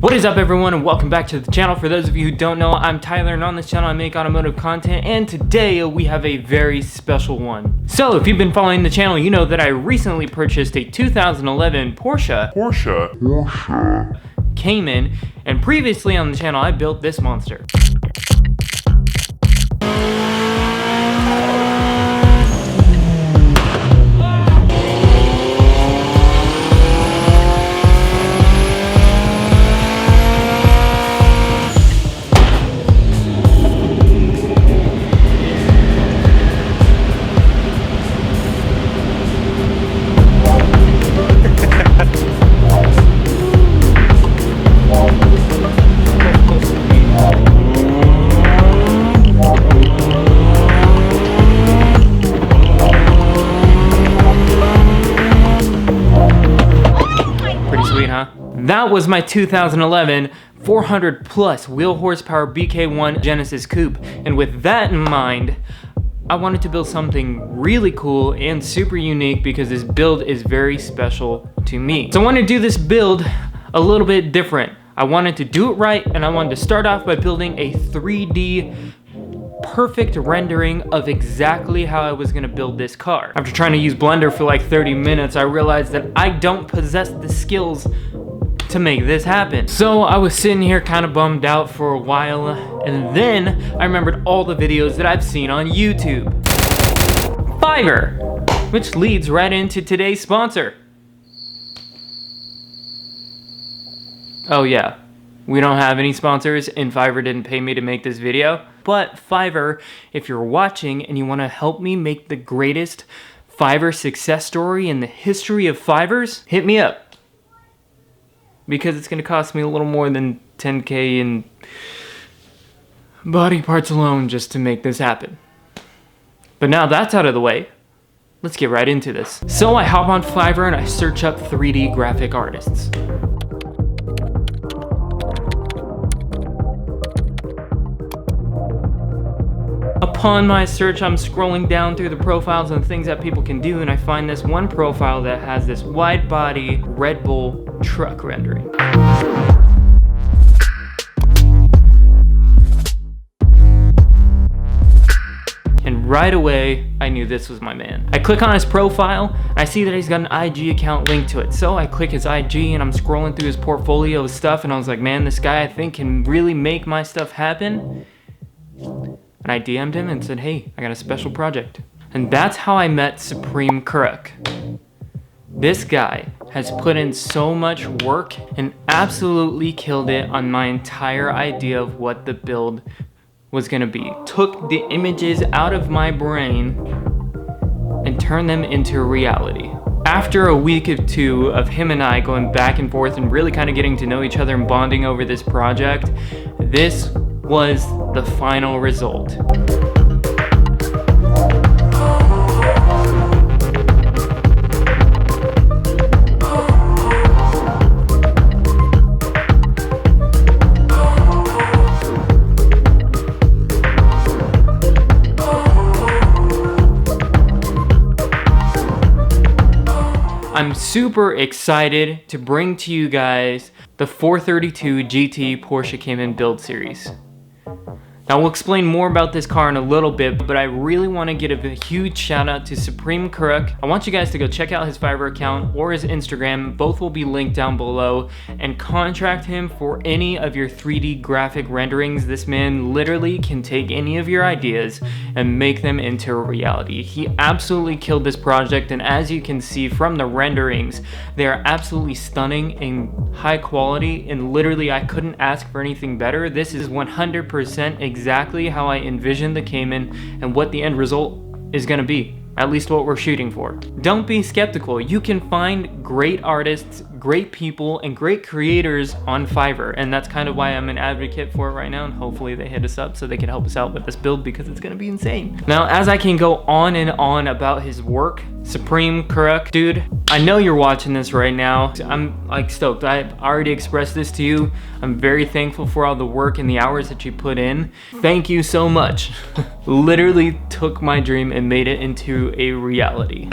What is up, everyone, and welcome back to the channel. For those of you who don't know, I'm Tyler, and on this channel I make automotive content, and today we have a very special one. So if you've been following the channel, you know that I recently purchased a 2011 Porsche Cayman, and previously on the channel I built this monster. That was my 2011 400 plus wheel horsepower BK1 Genesis Coupe, and with that in mind, I wanted to build something really cool and super unique because this build is very special to me. So I wanted to do this build a little bit different. I wanted to do it right, and I wanted to start off by building a 3D perfect rendering of exactly how I was gonna build this car. After trying to use Blender for like 30 minutes, I realized that I don't possess the skills to make this happen. So I was sitting here kind of bummed out for a while, and then I remembered all the videos that I've seen on YouTube. Fiverr, which leads right into today's sponsor. Oh yeah, we don't have any sponsors, and Fiverr didn't pay me to make this video. But Fiverr, if you're watching and you want to help me make the greatest Fiverr success story in the history of Fiverrs, hit me up. Because it's going to cost me a little more than 10K in body parts alone just to make this happen. But now that's out of the way, let's get right into this. So I hop on Fiverr and I search up 3D graphic artists. Upon my search, I'm scrolling down through the profiles and things that people can do, and I find this one profile that has this wide body Red Bull truck rendering. And right away, I knew this was my man. I click on his profile, and I see that he's got an IG account linked to it. So I click his IG, and I'm scrolling through his portfolio of stuff, and I was like, man, this guy I think can really make my stuff happen. And I DM'd him and said, hey, I got a special project. And that's how I met Supremekarak. This guy has put in so much work and absolutely killed it on my entire idea of what the build was gonna be. Took the images out of my brain and turned them into reality. After a week or two of him and I going back and forth and really kind of getting to know each other and bonding over this project, this was the final result. I'm super excited to bring to you guys the 432 GT Porsche Cayman build series. Now we'll explain more about this car in a little bit, but I really want to give a huge shout out to Supremekarak. I want you guys to go check out his Fiverr account or his Instagram. Both will be linked down below, and contract him for any of your 3D graphic renderings. This man literally can take any of your ideas and make them into a reality. He absolutely killed this project, and as you can see from the renderings, they are absolutely stunning and high quality, and literally I couldn't ask for anything better. This is 100% exactly how I envisioned the Cayman and what the end result is going to be. At least what we're shooting for. Don't be skeptical. You can find great artists, great people, and great creators on Fiverr, and that's kind of why I'm an advocate for it right now, and hopefully they hit us up so they can help us out with this build because it's gonna be insane. Now, as I can go on and on about his work, Supremekarak, dude, I know you're watching this right now. I'm like stoked. I've already expressed this to you. I'm very thankful for all the work and the hours that you put in. Thank you so much. Literally took my dream and made it into a reality.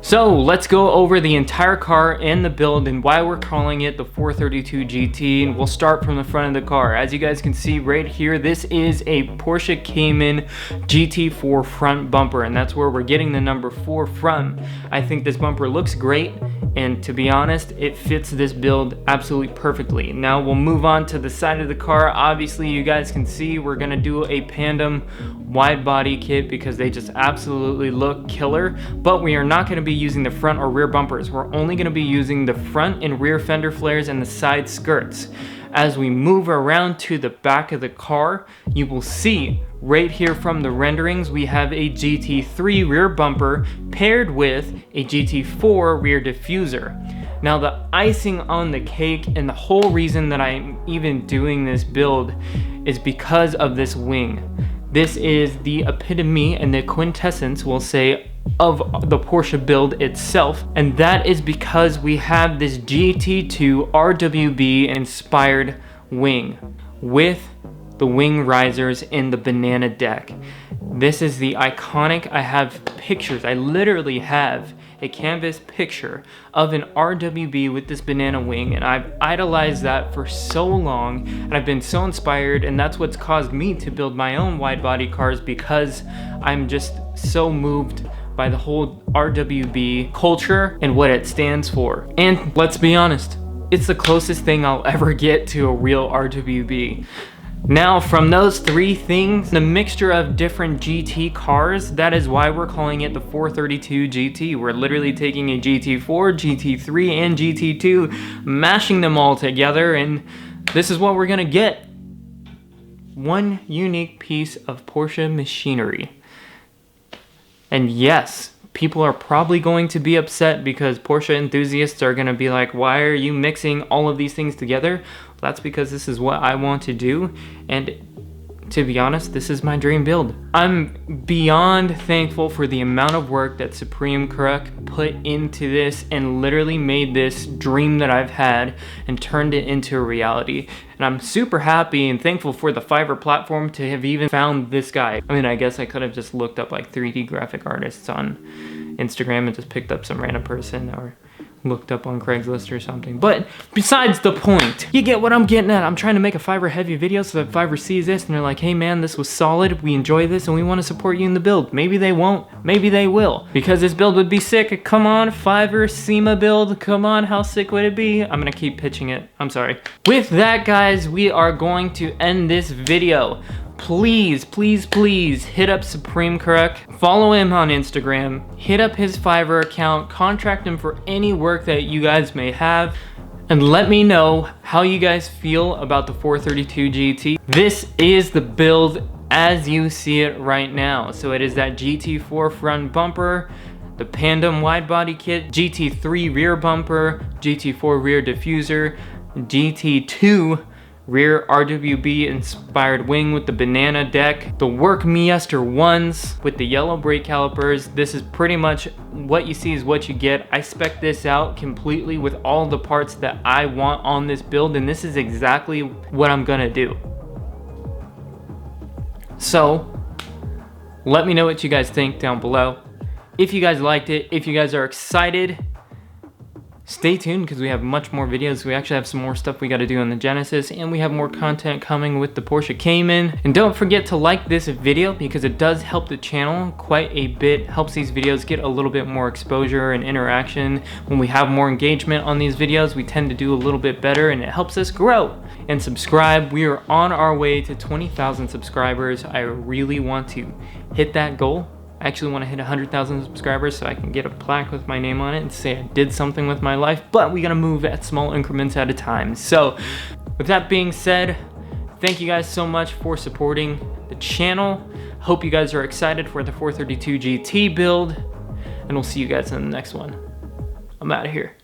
So let's go over the entire car and the build and why we're calling it the 432 GT, and we'll start from the front of the car. As you guys can see right here, this is a Porsche Cayman GT4 front bumper, and that's where we're getting the number 4 from. I think this bumper looks great, and to be honest, it fits this build absolutely perfectly. Now we'll move on to the side of the car. Obviously you guys can see we're gonna do a Pandem wide body kit because they just absolutely look killer, but we are not going to be using the front or rear bumpers. We're only going to be using the front and rear fender flares and the side skirts. As we move around to the back of the car, you will see right here from the renderings we have a GT3 rear bumper paired with a GT4 rear diffuser. Now the icing on the cake and the whole reason that I'm even doing this build is because of this wing. This is the epitome and the quintessence, we'll say, of the Porsche build itself, and that is because we have this GT2 RWB inspired wing with the wing risers in the banana deck. This is the iconic, I have pictures, I literally have a canvas picture of an RWB with this banana wing, and I've idolized that for so long, and I've been so inspired, and that's what's caused me to build my own wide body cars, because I'm just so moved by the whole RWB culture and what it stands for. And let's be honest, it's the closest thing I'll ever get to a real RWB. Now, from those three things, the mixture of different GT cars, that is why we're calling it the 432 GT. We're literally taking a GT4, GT3, and GT2, mashing them all together, and this is what we're gonna get. One unique piece of Porsche machinery. And yes, people are probably going to be upset because Porsche enthusiasts are gonna be like, why are you mixing all of these things together? That's because this is what I want to do, and to be honest, this is my dream build. I'm beyond thankful for the amount of work that Supremekarak put into this and literally made this dream that I've had and turned it into a reality. And I'm super happy and thankful for the Fiverr platform to have even found this guy. I mean, I guess I could have just looked up like 3D graphic artists on Instagram and just picked up some random person, or looked up on Craigslist or something. But besides the point, you get what I'm getting at. I'm trying to make a Fiverr heavy video so that Fiverr sees this and they're like, hey man, this was solid, we enjoy this, and we want to support you in the build. Maybe they won't, maybe they will, because this build would be sick. Come on, Fiverr SEMA build, come on, how sick would it be? I'm gonna keep pitching it, I'm sorry. With that guys, we are going to end this video. Please, please, please hit up Supremekarak, follow him on Instagram, hit up his Fiverr account, contract him for any work that you guys may have, and let me know how you guys feel about the 432 GT. This is the build as you see it right now. So it is that GT4 front bumper, the Pandem wide body kit, GT3 rear bumper, GT4 rear diffuser, GT2 rear RWB inspired wing with the banana deck, the Work Miester ones with the yellow brake calipers. This is pretty much what you see is what you get. I spec this out completely with all the parts that I want on this build, and this is exactly what I'm gonna do. So let me know what you guys think down below. If you guys liked it, if you guys are excited, stay tuned because we have much more videos. We actually have some more stuff we got to do on the Genesis, and we have more content coming with the Porsche Cayman. And don't forget to like this video because it does help the channel quite a bit, helps these videos get a little bit more exposure and interaction. When we have more engagement on these videos, we tend to do a little bit better, and it helps us grow. And subscribe. We are on our way to 20,000 subscribers. I really want to hit that goal. I actually want to hit 100,000 subscribers so I can get a plaque with my name on it and say I did something with my life, but we gotta move at small increments at a time. So with that being said, thank you guys so much for supporting the channel. Hope you guys are excited for the 432 GT build, and we'll see you guys in the next one. I'm out of here.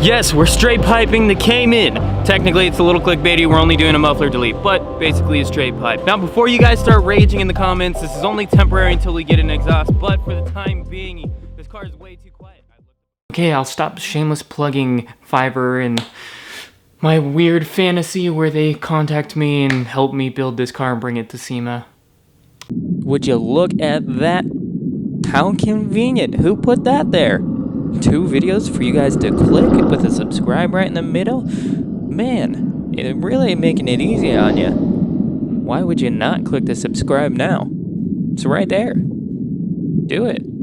Yes, we're straight piping the Cayman. Technically, it's a little clickbaity. We're only doing a muffler delete, but basically a straight pipe. Now, before you guys start raging in the comments, this is only temporary until we get an exhaust, but for the time being, this car is way too quiet. Okay, I'll stop shameless plugging Fiverr and my weird fantasy where they contact me and help me build this car and bring it to SEMA. Would you look at that? How convenient. Who put that there? 2 videos for you guys to click with a subscribe right in the middle? Man, it's really making it easy on you. Why would you not click the subscribe now? It's right there. Do it.